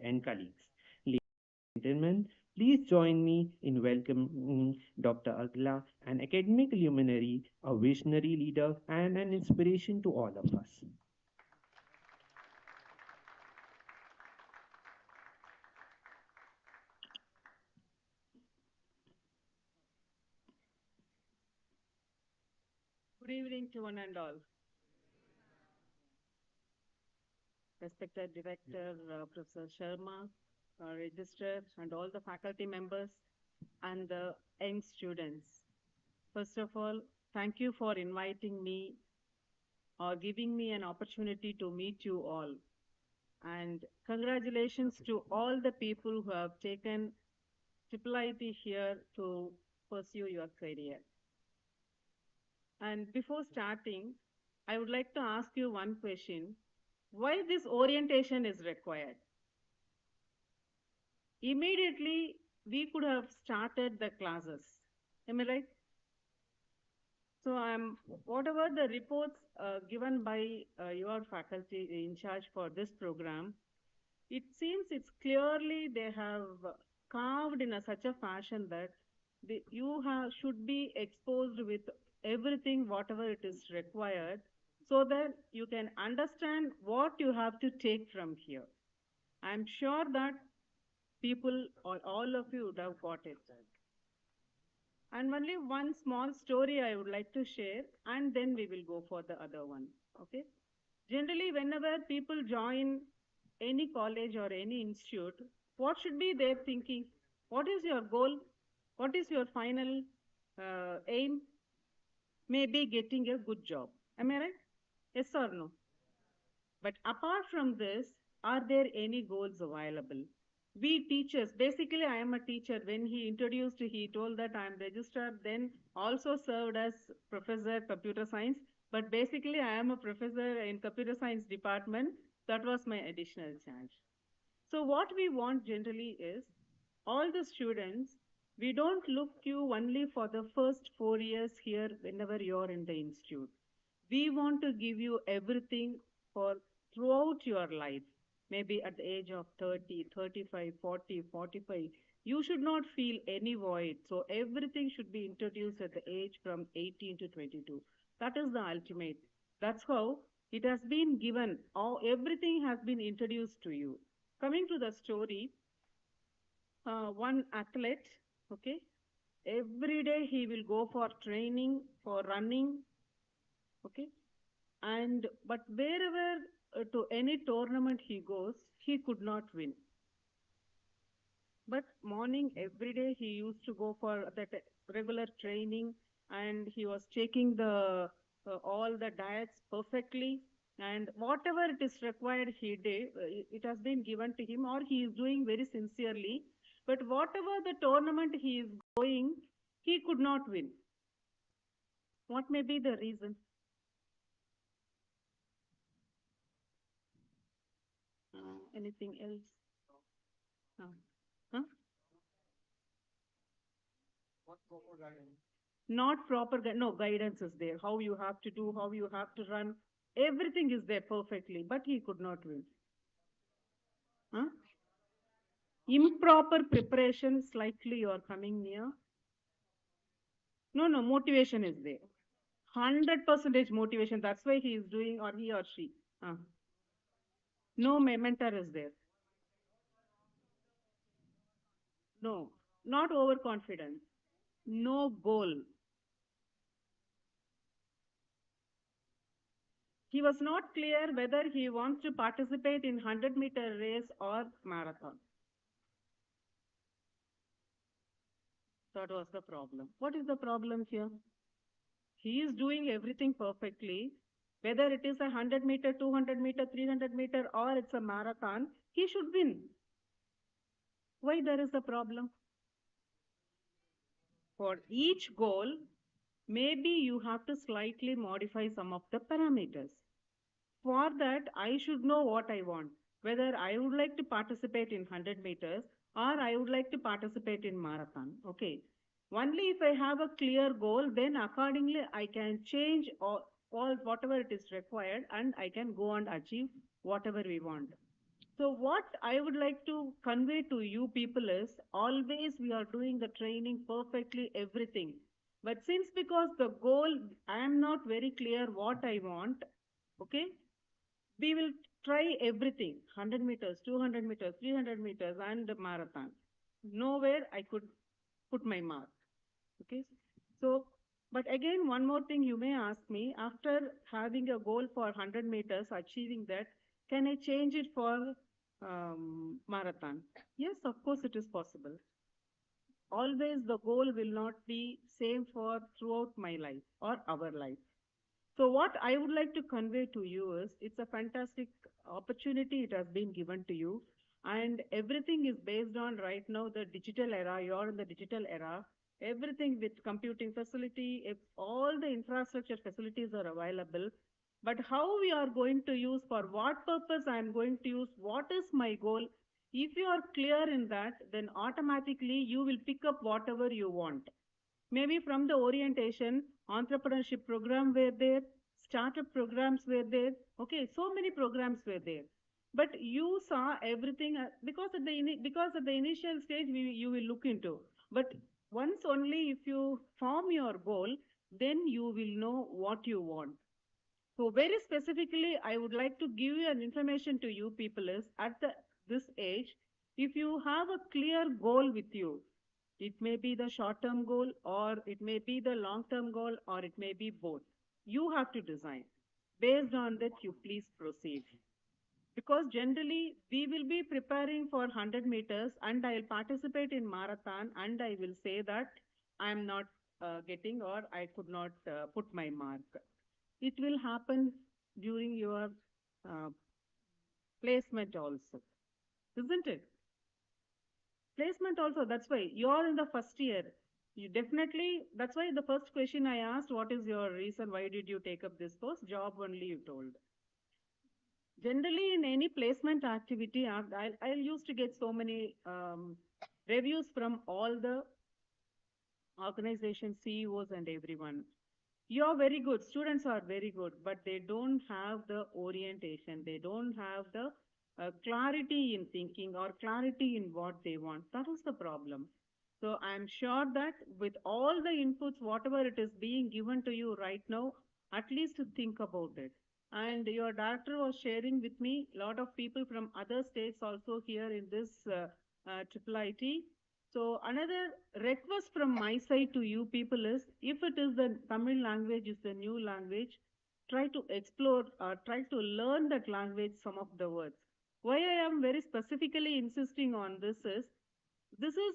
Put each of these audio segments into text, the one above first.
and colleagues. Ladies and gentlemen, please join me in welcoming Dr. Agla, an academic luminary, a visionary leader, and an inspiration to all of us. Good evening to one and all. Respected Director, Professor Sharma, Registrar, and all the faculty members and the young students. First of all, thank you for inviting me or giving me an opportunity to meet you all. And congratulations to all the people who have taken IIIT here to pursue your career. And before starting, I would like to ask you one question. Why this orientation is required? Immediately, we could have started the classes. Am I right? So whatever the reports given by your faculty in charge for this program, it seems it's clearly they have carved in such a fashion that should be exposed with everything, whatever it is required, so that you can understand what you have to take from here. I'm sure that people or all of you would have got it. And only one small story I would like to share, and then we will go for the other one. Okay? Generally, whenever people join any college or any institute, what should be their thinking? What is your goal? What is your final aim? Maybe getting a good job. Am I right? Yes or no? But apart from this, are there any goals available? We teachers, basically I am a teacher. When he introduced, he told that I am registered, then also served as professor computer science. But basically I am a professor in computer science department. That was my additional charge. So what we want generally is all the students, we don't look you only for the first 4 years here whenever you're in the institute. We want to give you everything for throughout your life. Maybe at the age of 30, 35, 40, 45, you should not feel any void. So everything should be introduced at the age from 18 to 22. That is the ultimate. That's how it has been given. Everything has been introduced to you. Coming to the story, one athlete, okay, every day he will go for training, for running, okay, and but wherever to any tournament he goes, he could not win. But morning every day he used to go for that regular training, and he was taking the all the diets perfectly, and whatever it is required he did. It has been given to him, or he is doing very sincerely. But whatever the tournament he is going, he could not win. What may be the reason? Anything else? Uh, huh? Not proper no guidance is there. How you have to do, how you have to run, everything is there perfectly, but he could not win. Huh? Improper preparation, slightly you are coming near. No, motivation is there. 100% motivation. That's why he is doing, or he or she. No mentor is there. No, not overconfidence. No goal. He was not clear whether he wants to participate in 100-meter race or marathon. That was the problem. What is the problem here? He is doing everything perfectly. Whether it is a 100-meter, 200-meter, 300-meter, or it's a marathon, he should win. Why there is a problem? For each goal, maybe you have to slightly modify some of the parameters. For that, I should know what I want. Whether I would like to participate in 100 meters or I would like to participate in marathon. Okay. Only if I have a clear goal, then accordingly I can change all whatever it is required, and I can go and achieve whatever we want. So what I would like to convey to you people is always we are doing the training perfectly everything. But since because the goal I am not very clear what I want, okay, we will try everything 100 meters, 200 meters, 300 meters, and the marathon. Nowhere I could put my mark. Okay. So, but again, one more thing you may ask me after having a goal for 100 meters, achieving that, can I change it for marathon? Yes, of course, it is possible. Always the goal will not be same for throughout my life or our life. So what I would like to convey to you is it's a fantastic opportunity it has been given to you. And everything is based on right now the digital era. You're in the digital era. Everything with computing facility, if all the infrastructure facilities are available. But how we are going to use, for what purpose I am going to use, what is my goal? If you are clear in that, then automatically you will pick up whatever you want. Maybe from the orientation, entrepreneurship program were there, startup programs were there. Okay, so many programs were there. But you saw everything because because at the initial stage you will look into. But once only if you form your goal, then you will know what you want. So very specifically, I would like to give you an information to you people is at this age, if you have a clear goal with you, it may be the short term goal or it may be the long term goal or it may be both. You have to design. Based on that, you please proceed. Because generally, we will be preparing for 100 meters and I'll participate in marathon and I will say that I'm not getting or I could not put my mark. It will happen during your uh, placement also, isn't it? Placement also, that's why you're in the first year. You definitely, that's why the first question I asked, what is your reason? Why did you take up this post? Job only, you told. Generally, in any placement activity, I used to get so many reviews from all the organization CEOs and everyone. You're very good. Students are very good, but they don't have the orientation. They don't have the clarity in thinking or clarity in what they want. That is the problem. So I'm sure that with all the inputs, whatever it is being given to you right now, at least think about it. And your director was sharing with me a lot of people from other states also here in this IIIT. So another request from my side to you people is, if it is the Tamil language is the new language, try to explore or try to learn that language, some of the words. Why I am very specifically insisting on this is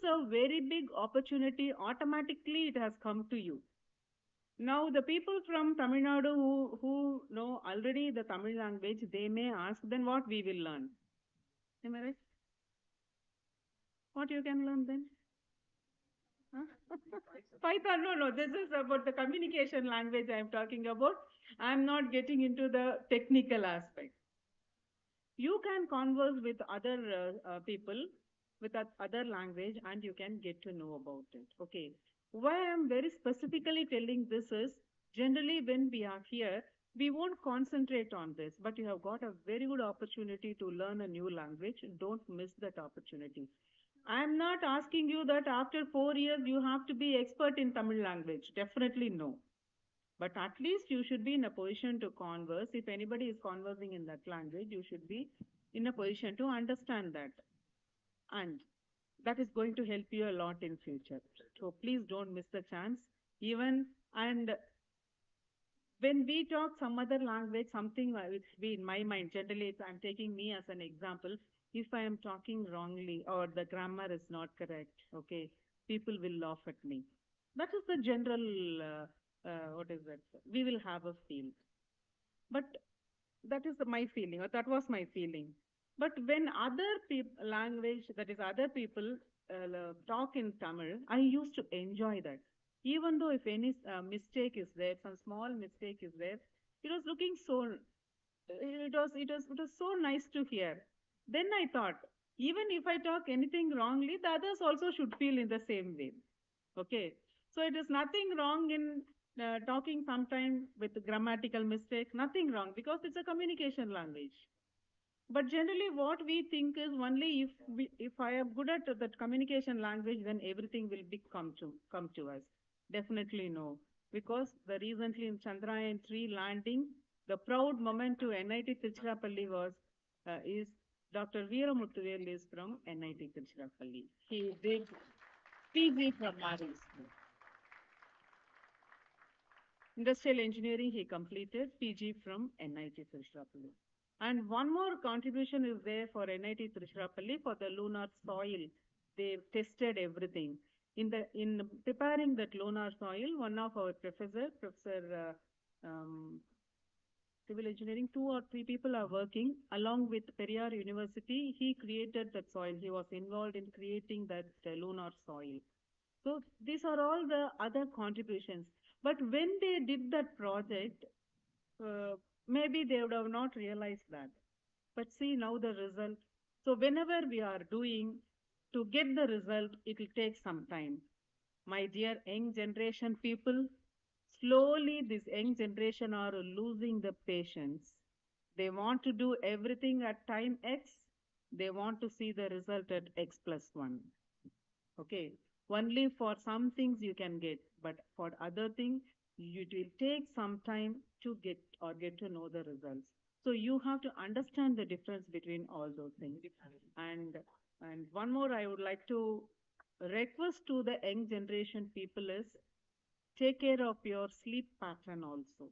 a very big opportunity. Automatically it has come to you. Now the people from Tamil Nadu who know already the Tamil language, they may ask, then what we will learn? Am I right? What you can learn then? Huh? Python, no, no, this is about the communication language I'm talking about. I'm not getting into the technical aspect. You can converse with other people with other language and you can get to know about it. Okay. Why I'm very specifically telling this is generally when we are here, we won't concentrate on this, but you have got a very good opportunity to learn a new language. Don't miss that opportunity. I'm not asking you that after 4 years you have to be expert in Tamil language. Definitely no. But at least you should be in a position to converse. If anybody is conversing in that language, you should be in a position to understand that. And that is going to help you a lot in future. So please don't miss the chance. Even and when we talk some other language, something which be in my mind, generally I'm taking me as an example. If I am talking wrongly or the grammar is not correct, okay, people will laugh at me. That is the general, what is that? We will have a feel. But that is my feeling, or that was my feeling. But when other people, language, that is other people talk in Tamil, I used to enjoy that. Even though if any mistake is there, some small mistake is there, it was looking so, it was so nice to hear. Then I thought, even if I talk anything wrongly, the others also should feel in the same way. Okay. So it is nothing wrong in talking sometime with grammatical mistake, nothing wrong because it's a communication language. But generally, what we think is only if I am good at that communication language, then everything will come to us. Definitely no, because the recently in Chandrayaan 3 landing, the proud moment to NIT Tiruchirappalli was is Dr. Veera Muthuvel is from NIT Tiruchirappalli. He did PG from Maris. Industrial engineering, he completed PG from NIT Tiruchirappalli. And one more contribution is there for NIT Tiruchirappalli for the lunar soil. They tested everything. In preparing that lunar soil, one of our Professor Civil Engineering, two or three people are working along with Periyar University. He created that soil. He was involved in creating that lunar soil. So these are all the other contributions. But when they did that project, uh, maybe they would have not realized that. But see now the result. So whenever we are doing to get the result, it will take some time. My dear young generation people, slowly this young generation are losing the patience. They want to do everything at time X. They want to see the result at X plus 1. Okay, only for some things you can get, but for other things it will take some time to get to know the results. So you have to understand the difference between all those things. And one more I would like to request to the young generation people is take care of your sleep pattern also.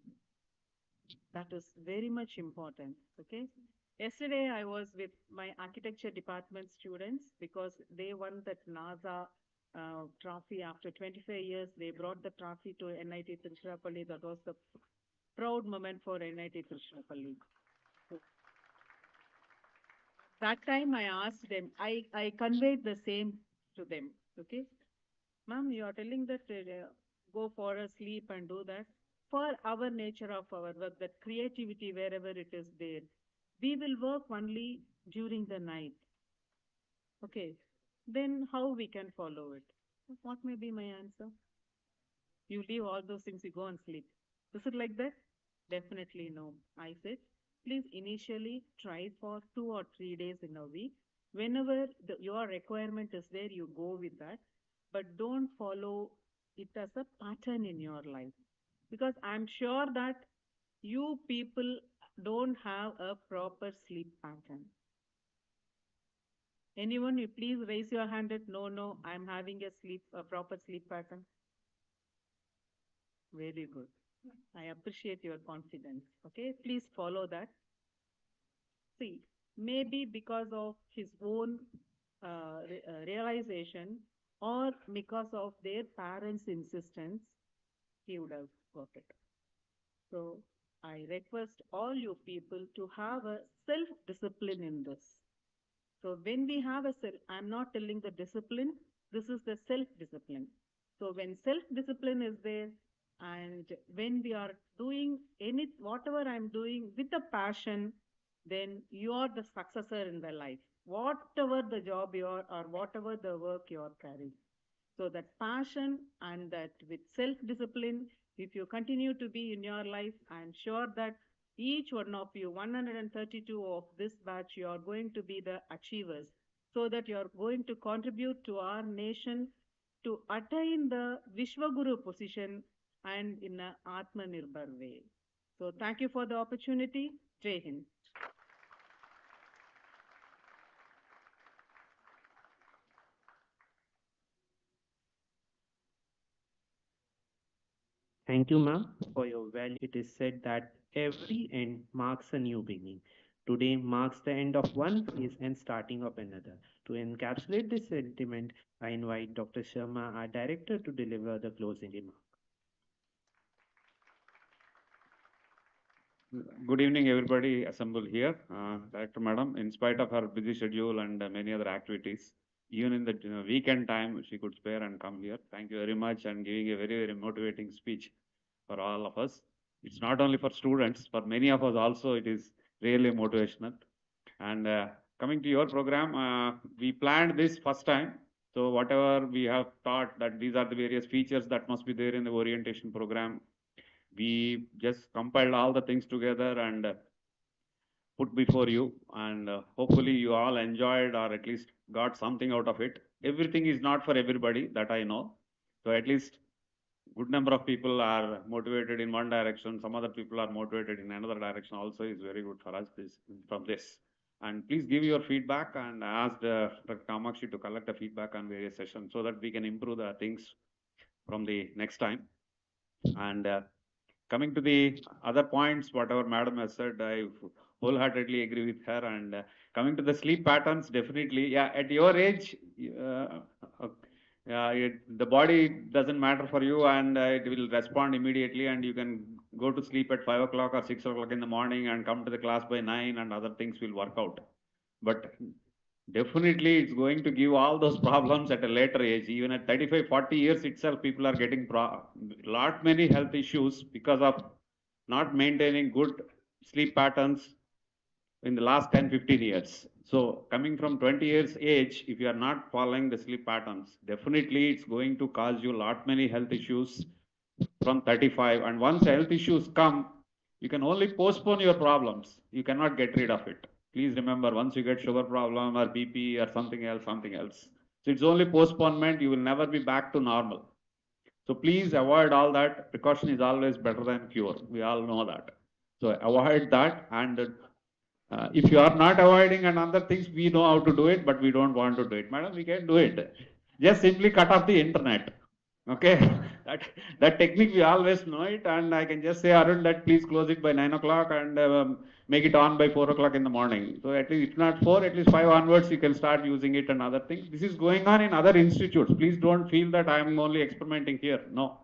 That is very much important. Okay. Yesterday I was with my architecture department students because they won that NASA trophy after 25 years. They brought the trophy to NIT Tiruchirappalli. That was the proud moment for NIT Tiruchirappalli. So that time I asked them, I conveyed the same to them. Okay. Ma'am, you are telling that go for a sleep and do that. For our nature of our work, that creativity wherever it is there, we will work only during the night. Okay. Then how we can follow it? What may be my answer? You leave all those things, you go and sleep. Is it like that? Definitely no. I said, please initially try for 2 or 3 days in a week. Whenever your requirement is there, you go with that. But don't follow it as a pattern in your life. Because I'm sure that you people don't have a proper sleep pattern. Anyone, you please raise your hand at no, no, I'm having a proper sleep pattern. Very good. I appreciate your confidence. Okay, please follow that. See, maybe because of his own realization or because of their parents' insistence, he would have got it. So I request all you people to have a self discipline in this. So when we have a self, I'm not telling the discipline, this is the self discipline. So when self discipline is there, and when we are doing whatever I'm doing with a passion, then you are the successor in the life. Whatever the job you are or whatever the work you are carrying. So that passion and that with self-discipline, if you continue to be in your life, I'm sure that each one of you, 132 of this batch, you are going to be the achievers, so that you are going to contribute to our nation to attain the Vishwaguru position and in a Atmanirbhar way. So thank you for the opportunity. Jai Hind. Thank you, ma'am, for your value. It is said that every end marks a new beginning. Today marks the end of one phase and starting of another. To encapsulate this sentiment, I invite Dr. Sharma, our director, to deliver the closing remarks. Good evening, everybody assembled here. Director Madam, in spite of her busy schedule and many other activities, even in the weekend time, she could spare and come here. Thank you very much and giving a very, very motivating speech for all of us. It's not only for students, for many of us also, it is really motivational. And coming to your program, we planned this first time. So whatever we have thought that these are the various features that must be there in the orientation program, we just compiled all the things together and put before you, and hopefully you all enjoyed or at least got something out of it. Everything is not for everybody, that I know. So at least good number of people are motivated in one direction, some other people are motivated in another direction also is very good for us this from this. And please give your feedback, and ask Dr. Kamakshi to collect the feedback on various sessions so that we can improve the things from the next time. And coming to the other points, whatever madam has said, I wholeheartedly agree with her. And coming to the sleep patterns, definitely, yeah, at your age, the body doesn't matter for you, and it will respond immediately, and you can go to sleep at 5 o'clock or 6 o'clock in the morning and come to the class by 9, and other things will work out. But definitely, it's going to give all those problems at a later age. Even at 35, 40 years itself, people are getting lot many health issues because of not maintaining good sleep patterns in the last 10, 15 years. So coming from 20 years age, if you are not following the sleep patterns, definitely it's going to cause you lot many health issues from 35. And once health issues come, you can only postpone your problems. You cannot get rid of it. Please remember, once you get sugar problem or BP or something else, something else. So it's only postponement. You will never be back to normal. So please avoid all that. Precaution is always better than cure. We all know that. So avoid that. And if you are not avoiding and other things, we know how to do it, but we don't want to do it. Madam, we can do it. Just simply cut off the internet. Okay, that that technique we always know it, and I can just say, Arun, that please close it by 9 o'clock and make it on by 4 o'clock in the morning. So at least, if not 4, at least 5 onwards, you can start using it and other things. This is going on in other institutes. Please don't feel that I am only experimenting here. No,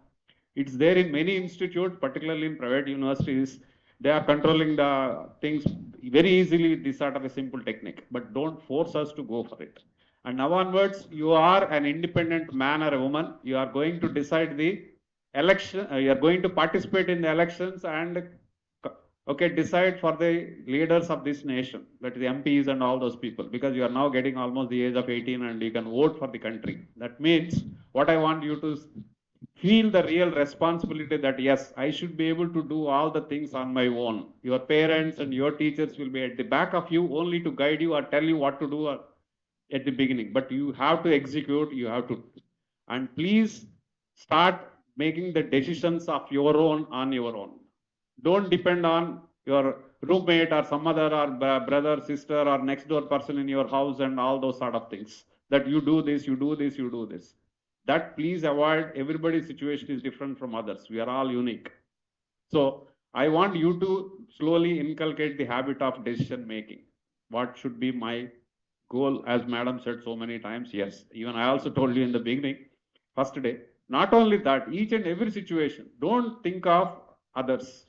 it's there in many institutes, particularly in private universities. They are controlling the things very easily with this sort of a simple technique, but don't force us to go for it. And now onwards, you are an independent man or a woman. You are going to decide the election. You are going to participate in the elections and okay, decide for the leaders of this nation, that is the MPs and all those people, because you are now getting almost the age of 18 and you can vote for the country. That means what I want you to feel the real responsibility that yes, I should be able to do all the things on my own. Your parents and your teachers will be at the back of you only to guide you or tell you what to do at the beginning, but you have to execute, you have to. And please start making the decisions of your own on your own. Don't depend on your roommate or some other or brother, sister, or next door person in your house and all those sort of things. That you do this, you do this, you do this. That please avoid. Everybody's situation is different from others. We are all unique. So I want you to slowly inculcate the habit of decision making. What should be my goal, as madam said so many times? Yes, even I also told you in the beginning, first day. Not only that, each and every situation, don't think of others.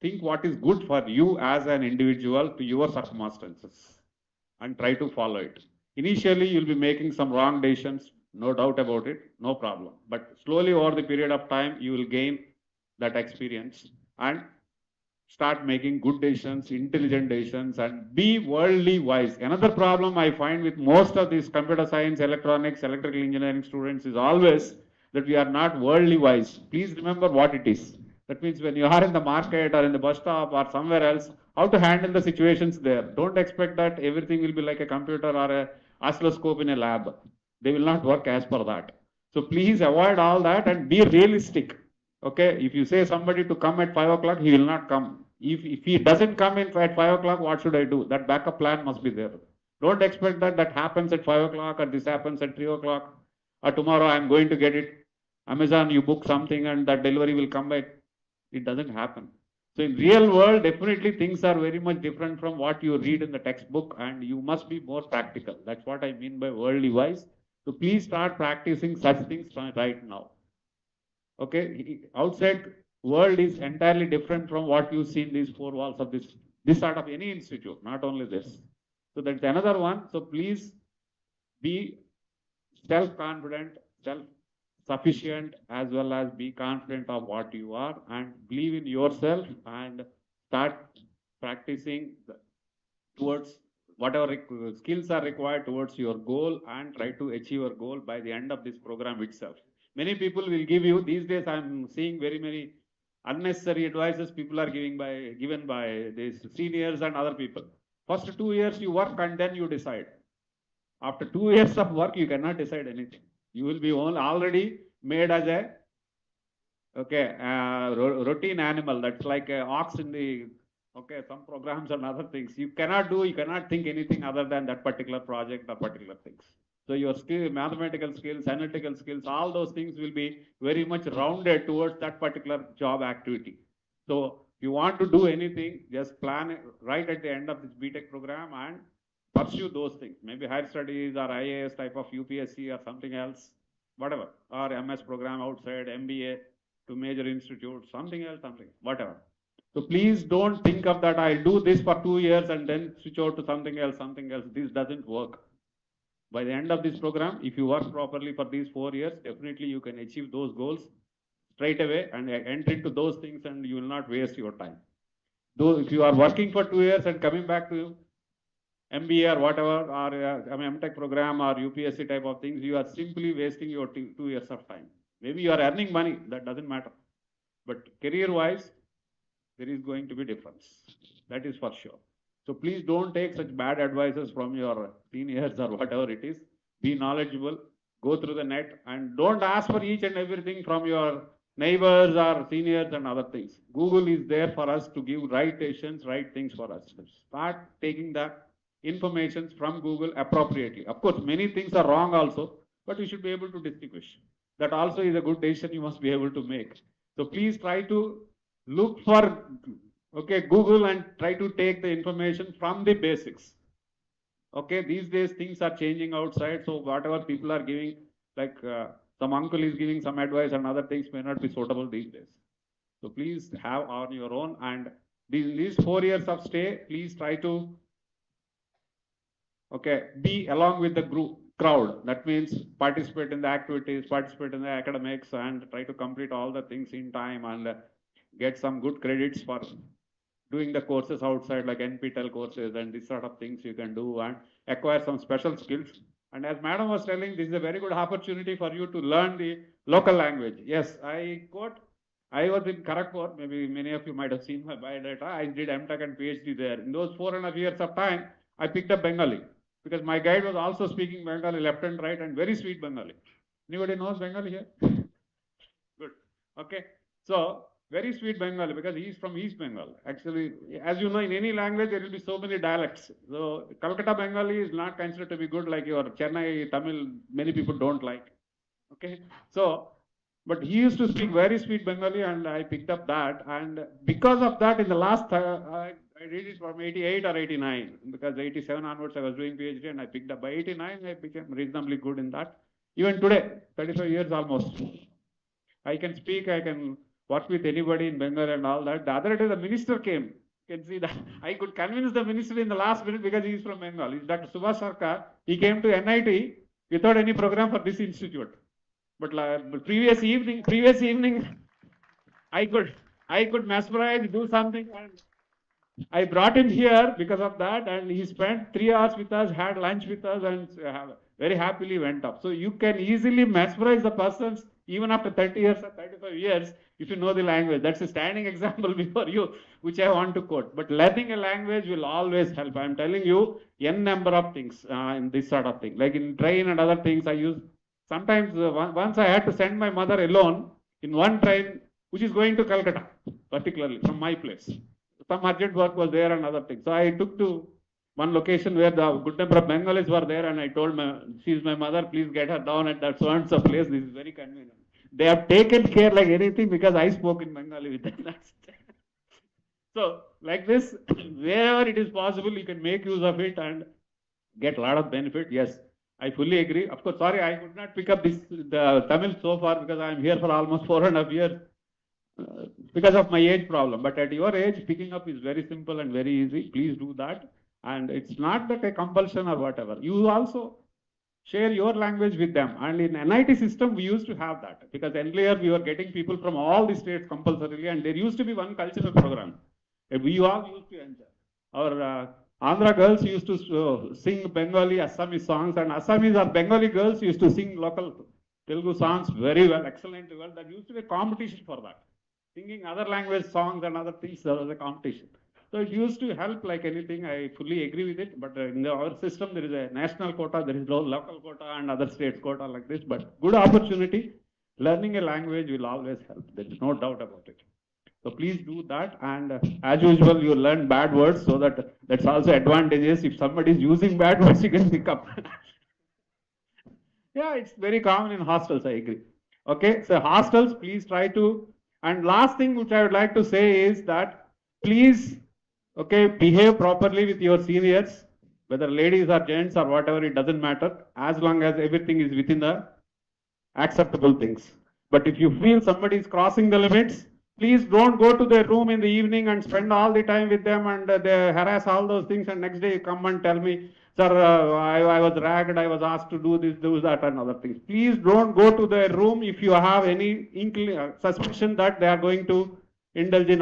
Think what is good for you as an individual to your circumstances and try to follow it. Initially, you'll be making some wrong decisions, no doubt about it, no problem. But slowly over the period of time, you will gain that experience and start making good decisions, intelligent decisions, and be worldly wise. Another problem I find with most of these computer science, electronics, electrical engineering students is always that we are not worldly wise. Please remember what it is. That means when you are in the market or in the bus stop or somewhere else, how to handle the situations there. Don't expect that everything will be like a computer or a oscilloscope in a lab. They will not work as per that. So please avoid all that and be realistic. Okay, if you say somebody to come at 5 o'clock, he will not come. If he doesn't come in at 5 o'clock, what should I do? That backup plan must be there. Don't expect that that happens at 5 o'clock or this happens at 3 o'clock or tomorrow I'm going to get it. Amazon, you book something and that delivery will come by. It doesn't happen. So in real world, definitely things are very much different from what you read in the textbook, and you must be more practical. That's what I mean by worldly wise. So please start practicing such things right now. Okay, outside world is entirely different from what you see in these four walls of this sort of any institute, not only this. So that's another one. So please be self-confident, self-sufficient, as well as be confident of what you are and believe in yourself and start practicing towards whatever skills are required towards your goal and try to achieve your goal by the end of this program itself. Many people will give you these days. I'm seeing very many unnecessary advices people are given by these seniors and other people. First 2 years you work and then you decide. After 2 years of work, you cannot decide anything. You will be already made as a routine animal. That's like a ox in the some programs and other things. You cannot think anything other than that particular project or particular things. So your skill, mathematical skills, analytical skills, all those things will be very much rounded towards that particular job activity. So if you want to do anything, just plan it right at the end of this BTech program and pursue those things. Maybe higher studies or IAS type of UPSC or something else, whatever, or MS program outside, MBA to major institute, something else, whatever. So please don't think of that. I'll do this for 2 years and then switch out to something else, something else. This doesn't work. By the end of this program, if you work properly for these 4 years, definitely you can achieve those goals straight away and enter into those things, and you will not waste your time. Though if you are working for 2 years and coming back to MBA or whatever, or MTech program or UPSC type of things, you are simply wasting your 2 years of time. Maybe you are earning money, that doesn't matter. But career-wise, there is going to be difference. That is for sure. So please don't take such bad advices from your seniors or whatever it is. Be knowledgeable, go through the net, and don't ask for each and everything from your neighbors or seniors and other things. Google is there for us to give right decisions, right things for us. Start taking the information from Google appropriately. Of course, many things are wrong also, but you should be able to distinguish. That also is a good decision you must be able to make. So please try to look for Google and try to take the information from the basics. Okay, these days things are changing outside, so whatever people are giving, like some uncle is giving some advice and other things may not be suitable these days. So please have on your own, and these 4 years of stay, please try to be along with the group crowd. That means participate in the activities, participate in the academics, and try to complete all the things in time and get some good credits for doing the courses outside, like NPTEL courses and this sort of things you can do, and acquire some special skills. And as madam was telling, this is a very good opportunity for you to learn the local language. Yes, I was in Kharagpur. Maybe many of you might have seen my biodata. I did MTech and PhD there. In those 4.5 years of time, I picked up Bengali because my guide was also speaking Bengali left and right, and very sweet Bengali. Anybody knows Bengali here? Good. Okay. So very sweet Bengali because he is from East Bengal. Actually, as you know, in any language there will be so many dialects. So Calcutta Bengali is not considered to be good like your Chennai Tamil. Many people don't like. Okay. So, but he used to speak very sweet Bengali, and I picked up that. And because of that, in the last, I read it from 88 or 89, because 87 onwards I was doing PhD, and I picked up by 89. I became reasonably good in that. Even today, 35 years almost, I can speak. I can work with anybody in Bengal and all that. The other day, the minister came. You can see that I could convince the minister in the last minute because he is from Bengal. He's Dr. Subhash Sarkar. He came to NIT without any program for this institute. But previous evening, I could mesmerize, do something, and I brought him here because of that, and he spent 3 hours with us, had lunch with us, and very happily went up. So you can easily mesmerize the persons even after 30 years or 35 years if you know the language. That's a standing example before you, which I want to quote. But learning a language will always help. I'm telling you, n number of things in this sort of thing. Like in train and other things, I use. Sometimes once I had to send my mother alone in one train, which is going to Calcutta, particularly from my place. Some urgent work was there and other things. So I took to one location where the good number of Bengalis were there, and I told she's my mother, please get her down at that so-and-so place. This is very convenient. They have taken care like anything because I spoke in Bengali with them. So like this, wherever it is possible, you can make use of it and get a lot of benefit. Yes, I fully agree. Of course, sorry, I could not pick up the Tamil so far because I am here for almost 4.5 years. Because of my age problem. But at your age, picking up is very simple and very easy. Please do that. And it's not that a compulsion or whatever. You also share your language with them. And in NIT system, we used to have that. Because earlier, we were getting people from all the states compulsorily. And there used to be one cultural program. We all used to enjoy. Our Andhra girls used to sing Bengali, Assamese songs. And Assamese or Bengali girls used to sing local Telugu songs very well, excellently well. That used to be a competition for that. Singing other language songs and other things, there was a competition. So it used to help like anything. I fully agree with it. But in our system, there is a national quota, there is local quota, and other states quota like this. But good opportunity. Learning a language will always help. There is no doubt about it. So please do that. And as usual, you learn bad words so that that's also advantages. If somebody is using bad words, you can pick up. Yeah, it's very common in hostels, I agree. Okay, so hostels, please try to. And last thing which I would like to say is that please, okay, behave properly with your seniors, whether ladies or gents or whatever, it doesn't matter, as long as everything is within the acceptable things. But if you feel somebody is crossing the limits, please don't go to their room in the evening and spend all the time with them and they harass all those things. And next day you come and tell me, sir, I was ragged, I was asked to do this, do that, and other things. Please don't go to their room if you have any suspicion that they are going to indulge in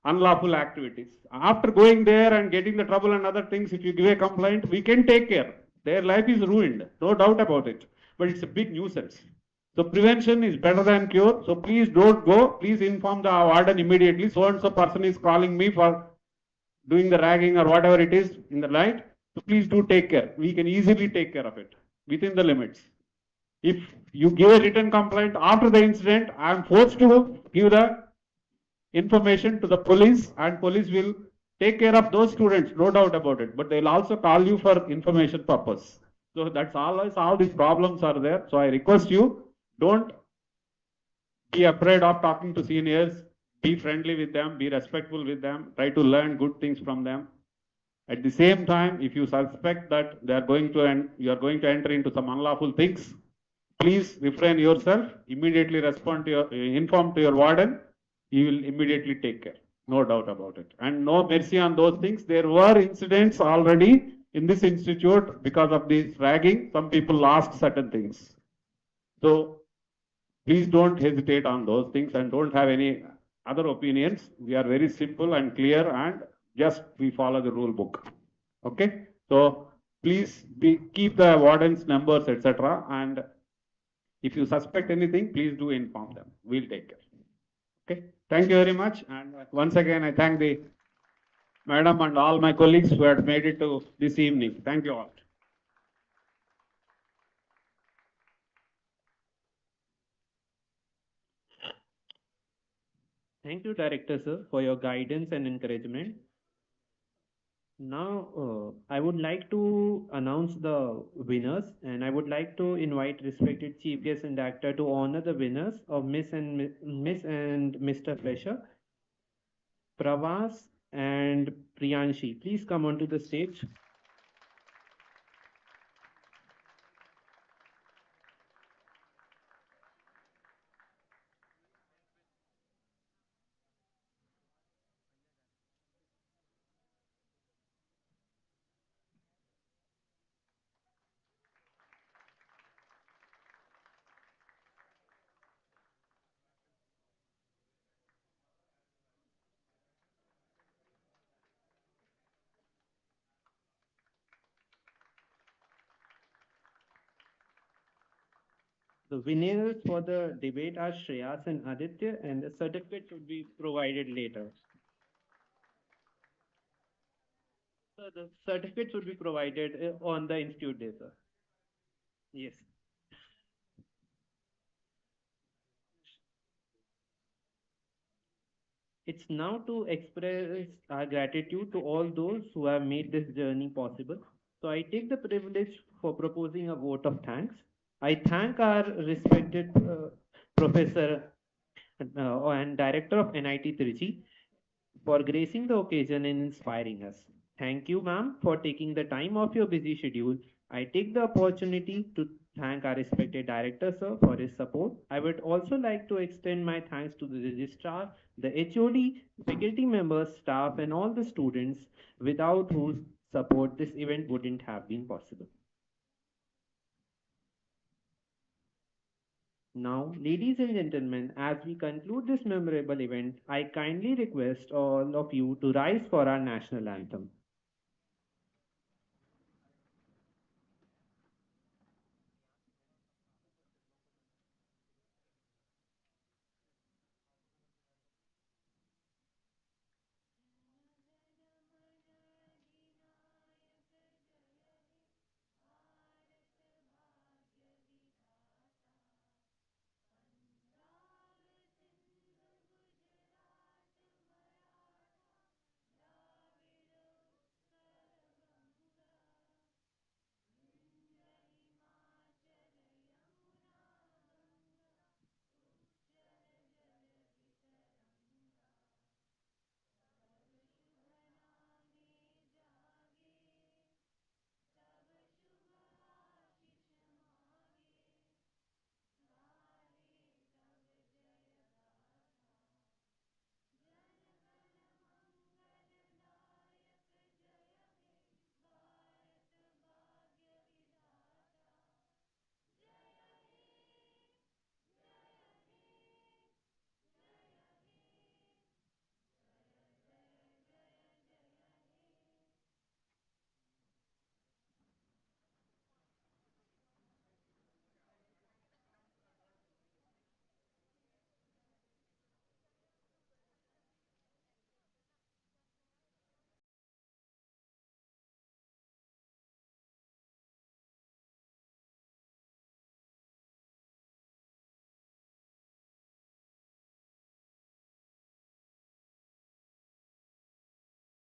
unlawful activities. After going there and getting the trouble and other things, if you give a complaint, we can take care. Their life is ruined, no doubt about it. But it's a big nuisance. So prevention is better than cure. So please don't go. Please inform the warden immediately. So and so person is calling me for doing the ragging or whatever it is in the night. So please do take care. We can easily take care of it within the limits. If you give a written complaint after the incident, I am forced to give the information to the police and police will take care of those students, no doubt about it. But they'll also call you for information purpose. So that's all these problems are there. So I request you, don't be afraid of talking to seniors, be friendly with them, be respectful with them, try to learn good things from them. At the same time, if you suspect that they are going to you are going to enter into some unlawful things, please refrain yourself, immediately respond to your, inform to your warden, he will immediately take care, no doubt about it. And no mercy on those things. There were incidents already in this institute because of this ragging, some people lost certain things. So please don't hesitate on those things and don't have any other opinions. We are very simple and clear and just we follow the rule book. Okay, so please keep the warden's numbers, etc. And if you suspect anything, please do inform them. We'll take care. Okay, thank you very much. And once again, I thank the madam and all my colleagues who had made it to this evening. Thank you all. Thank you, Director Sir, for your guidance and encouragement. Now, I would like to announce the winners, and I would like to invite respected Chief Guest and Director to honor the winners of Miss and Mr. Fresher, Pravas and Priyanshi. Please come onto the stage. The winners for the debate are Shreyas and Aditya, and the certificate should be provided later. So the certificate should be provided on the institute day, sir. Yes. It's now to express our gratitude to all those who have made this journey possible. So I take the privilege for proposing a vote of thanks. I thank our respected professor and director of NIT Trichy for gracing the occasion and inspiring us. Thank you, ma'am, for taking the time off your busy schedule. I take the opportunity to thank our respected director, sir, for his support. I would also like to extend my thanks to the registrar, the HOD, faculty members, staff, and all the students without whose support this event wouldn't have been possible. Now, ladies and gentlemen, as we conclude this memorable event, I kindly request all of you to rise for our national anthem.